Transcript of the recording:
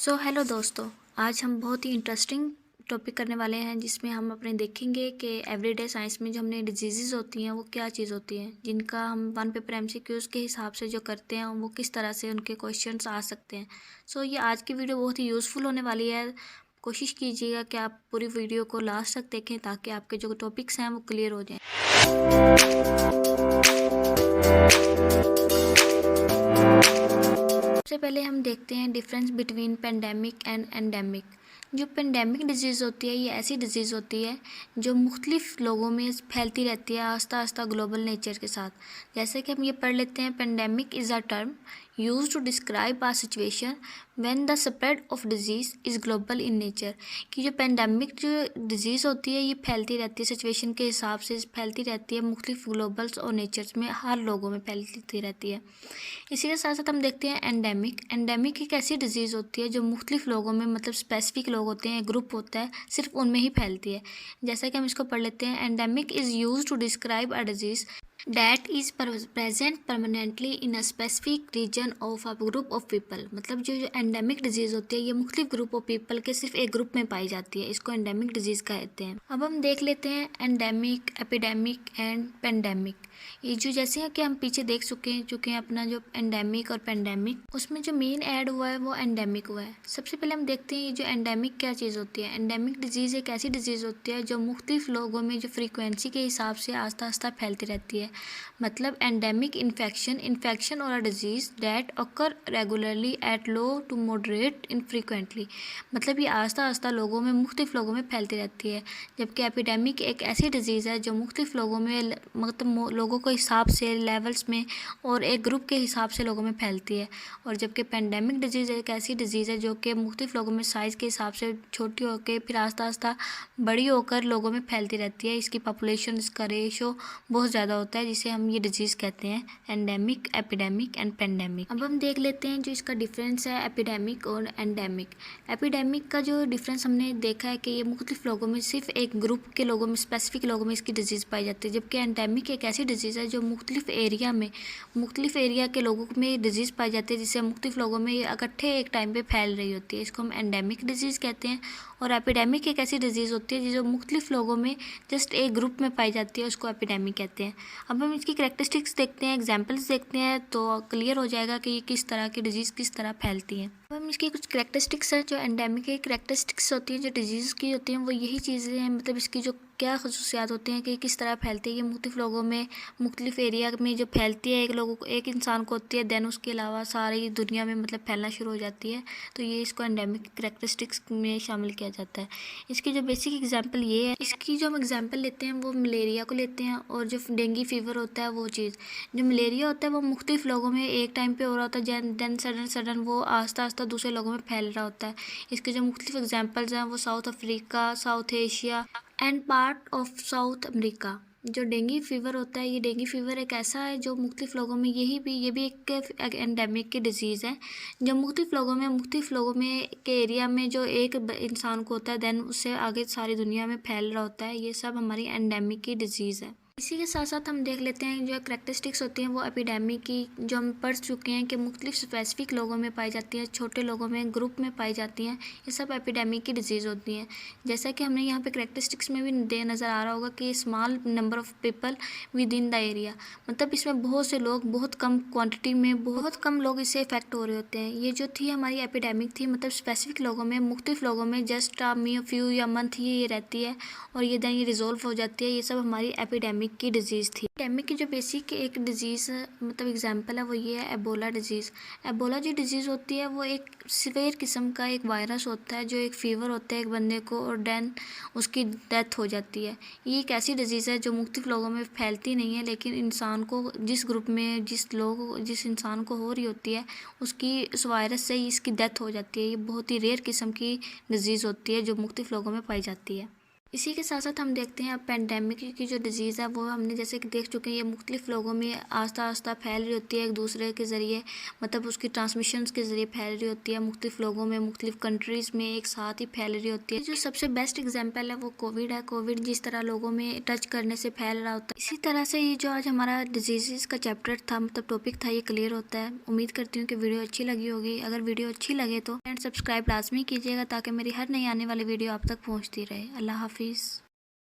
Hello दोस्तों। आज हम बहुत ही इंटरेस्टिंग टॉपिक करने वाले हैं जिसमें हम अपने देखेंगे कि एवरीडे साइंस में जो हमने डिजीज़ होती हैं वो क्या चीज़ होती हैं, जिनका हम वन पेपर एमसीक्यूज़ के हिसाब से जो करते हैं वो किस तरह से उनके क्वेश्चंस आ सकते हैं। ये आज की वीडियो बहुत ही यूज़फुल होने वाली है। कोशिश कीजिएगा कि आप पूरी वीडियो को लास्ट तक देखें ताकि आपके जो टॉपिक्स हैं वो क्लियर हो जाएँ। सबसे पहले हम देखते हैं difference between pandemic and endemic. जो पेंडेमिक डिजीज़ होती है ये ऐसी डिजीज़ होती है जो मुख्तलिफ लोगों में फैलती रहती है आस्ता आस्ता ग्लोबल नेचर के साथ। जैसे कि हम ये पढ़ लेते हैं, pandemic is a term use to describe a situation when the spread of disease is global in nature. कि जो पेंडेमिक जो डिजीज़ होती है ये फैलती रहती है, सिचुएशन के हिसाब से फैलती रहती है, मुख्तलिफ ग्लोबल्स और नेचर्स में हर लोगों में फैलती रहती है। इसी के साथ साथ हम देखते हैं एंडेमिक। एंडेमिक एक ऐसी डिजीज़ होती है जो मुख्तलिफ लोगों में, मतलब स्पेसिफिक लोग होते हैं, ग्रुप होता है, सिर्फ उनमें ही फैलती है। जैसा कि हम इसको पढ़ लेते हैं, endemic is use to describe a disease that is present permanently in a specific region of a group of people। मतलब जो एंडेमिक डिजीज़ होती है ये मुख्तलिफ ग्रुप ऑफ पीपल के सिर्फ एक ग्रुप में पाई जाती है, इसको एंडेमिक डिजीज़ कहते हैं। अब हम देख लेते हैं एंडेमिक, एपिडेमिक एंड पेंडेमिक। ये जो जैसे है कि हम पीछे देख चुके हैं अपना जो एंडेमिक और पेंडेमिक, उसमें जो मेन ऐड हुआ है वो एंडेमिक हुआ है। सबसे पहले हम देखते हैं ये जो एंडेमिक क्या चीज़ होती है। एंडेमिक डिजीज़ एक ऐसी डिजीज़ होती है जो मुख्तलिफ लोगों में जो फ्रीक्वेंसी के हिसाब से आस्ता आस्ता फैलती रहती है। मतलब एंडेमिक इन्फेक्शन और a disease that occur regularly at low to moderate infrequently. मतलब ये आस्ता आस्ता लोगों में, मुख्तलिफ लोगों में फैलती रहती है। जबकि एपिडेमिक एक ऐसी डिजीज़ है जो मुख्तलिफ लोगों में, मतलब लोगों के हिसाब से, लेवल्स में और एक ग्रुप के हिसाब से लोगों में फैलती है। और जबकि पेंडेमिक डिजीज़ एक ऐसी डिजीज़ है जो कि मुख्तलिफ लोगों में साइज़ के हिसाब से छोटी होकर फिर आस्ता आस्ता बड़ी होकर लोगों में फैलती रहती है। इसकी पॉपुलेशन, इसका रेशो बहुत ज़्यादा होता है, जिसे हम ये डिजीज़ कहते हैं एंडेमिक, एपिडेमिक एंड पेंडेमिक। अब हम देख लेते हैं जो इसका डिफरेंस है एपिडेमिक और एंडेमिक। एपिडेमिक का जो डिफरेंस हमने देखा है कि ये मुख्तलिफ लोगों में, सिर्फ एक ग्रुप के लोगों में, स्पेसिफिक लोगों में इसकी डिजीज़ पाई जाती है। जबकि एंडेमिक एक ऐसी डिजीज़ है जो मुख्तलिफ एरिया के लोगों में डिजीज़ पाई जाती है, जिससे मुख्तलिफ लोगों में ये इकट्ठे एक टाइम पे फैल रही होती है, इसको हम एंडेमिक डिजीज़ कहते हैं। और एपिडेमिक एक ऐसी डिजीज़ होती है जो मुख्तलिफ लोगों में जस्ट एक ग्रुप में पाई जाती है, उसको एपिडेमिक कहते हैं। अब हम इसकी करैक्टरिस्टिक्स देखते हैं, एग्जांपल्स देखते हैं, तो क्लियर हो जाएगा कि ये किस तरह की डिजीज़ किस तरह फैलती है। अब हम इसकी कुछ करैक्टरिस्टिक्स हैं जो एंडेमिक की करैक्टरिस्टिक्स होती हैं, जो डिजीज़ की होती हैं, वो यही चीज़ें हैं। मतलब इसकी जो क्या खसूसियात होती हैं कि किस तरह फैलती है, ये मुख्तलिफ लोगों में, मुख्तलिफ एरिया में जो फैलती है, एक इंसान को होती है, देन उसके अलावा सारी दुनिया में मतलब फैलना शुरू हो जाती है। तो ये इसको एंडेमिक करैक्टरिस्टिक्स में शामिल किया जाता है। इसकी जो बेसिक एग्जांपल ये है, इसकी जो हम एग्जांपल लेते हैं वो मलेरिया को लेते हैं, और जो डेंगू फीवर होता है वो चीज़। जो मलेरिया होता है वो मुख्तलिफ लोगों में एक टाइम पे हो रहा होता है, देन सडन वो आस्ता आस्ता दूसरे लोगों में फैल रहा होता है। इसके जो मुख्तलिफ एग्जांपल्स हैं वो south Africa, south Asia and part of south America. जो डेंगू फीवर होता है, ये डेंगू फीवर एक ऐसा है जो मुख्तलिफ लोगों में, ये भी एक एंडेमिक की डिजीज़ है जो मुख्तलिफ लोगों में के एरिया में जो एक इंसान को होता है, देन उससे आगे सारी दुनिया में फैल रहा होता है। ये सब हमारी एंडेमिक की डिजीज़ है। इसी के साथ साथ हम देख लेते हैं जो करैक्टरिस्टिक्स होती हैं वो एपिडेमिक की, जो हम पढ़ चुके हैं कि मुख्तलिफ स्पेसिफिक लोगों में पाई जाती हैं, छोटे लोगों में, ग्रुप में पाई जाती हैं। ये सब एपिडेमिक की डिजीज़ होती हैं। जैसा कि हमने यहाँ पे करैक्टरिस्टिक्स में भी नज़र आ रहा होगा कि small number of people with in the area. मतलब इसमें बहुत से लोग, बहुत कम क्वान्टिटी में, बहुत कम लोग इससे इफेक्ट हो रहे होते हैं। ये जो थी हमारी एपिडेमिक थी, मतलब स्पेसिफिक लोगों में, मुख्तलिफ लोगों में जस्ट फ्यू या मंथ ये रहती है और ये देन ये रिजोल्व हो जाती है। ये सब हमारी एपिडेमिक की डिजीज़ थी। एपिडेमिक की जो बेसिक एक डिजीज़, मतलब एग्जांपल है, वो ये है एबोला डिजीज़। एबोला जो डिजीज़ होती है वो एक सीवियर किस्म का एक वायरस होता है, जो एक फीवर होता है एक बंदे को, और देन उसकी डेथ हो जाती है। ये एक ऐसी डिजीज़ है जो मुख्तलिफ लोगों में फैलती नहीं है, लेकिन इंसान को, जिस ग्रुप में जिस इंसान को हो रही होती है, उसकी उस वायरस से ही इसकी डेथ हो जाती है। ये बहुत ही रेयर किस्म की डिजीज़ होती है जो मुख्तलिफ लोगों में पाई जाती है। इसी के साथ साथ हम देखते हैं अब पेंडेमिक की जो डिज़ीज़ है वो हमने जैसे कि देख चुके हैं, ये मुख्तलिफ़ लोगों में आस्ता आस्ता फैल रही होती है एक दूसरे के ज़रिए, मतलब उसकी ट्रांसमिशंस के ज़रिए फैल रही होती है मुख्तलिफ़ लोगों में, मुख्तलिफ़ कंट्रीज़ में एक साथ ही फैल रही होती है। जो सबसे बेस्ट एग्जाम्पल है वो कोविड है। कोविड जिस तरह लोगों में टच करने से फैल रहा होता है, इसी तरह से ये जो आज हमारा डिजीज़ का चैप्टर था, मतलब टॉपिक था, ये क्लियर होता है। उम्मीद करती हूँ कि वीडियो अच्छी लगी होगी। अगर वीडियो अच्छी लगे तो एंड सब्सक्राइब लाजमी कीजिएगा ताकि मेरी हर नई आने वाली वीडियो आप तक पहुँचती रहे। अल्लाह हाफिज़।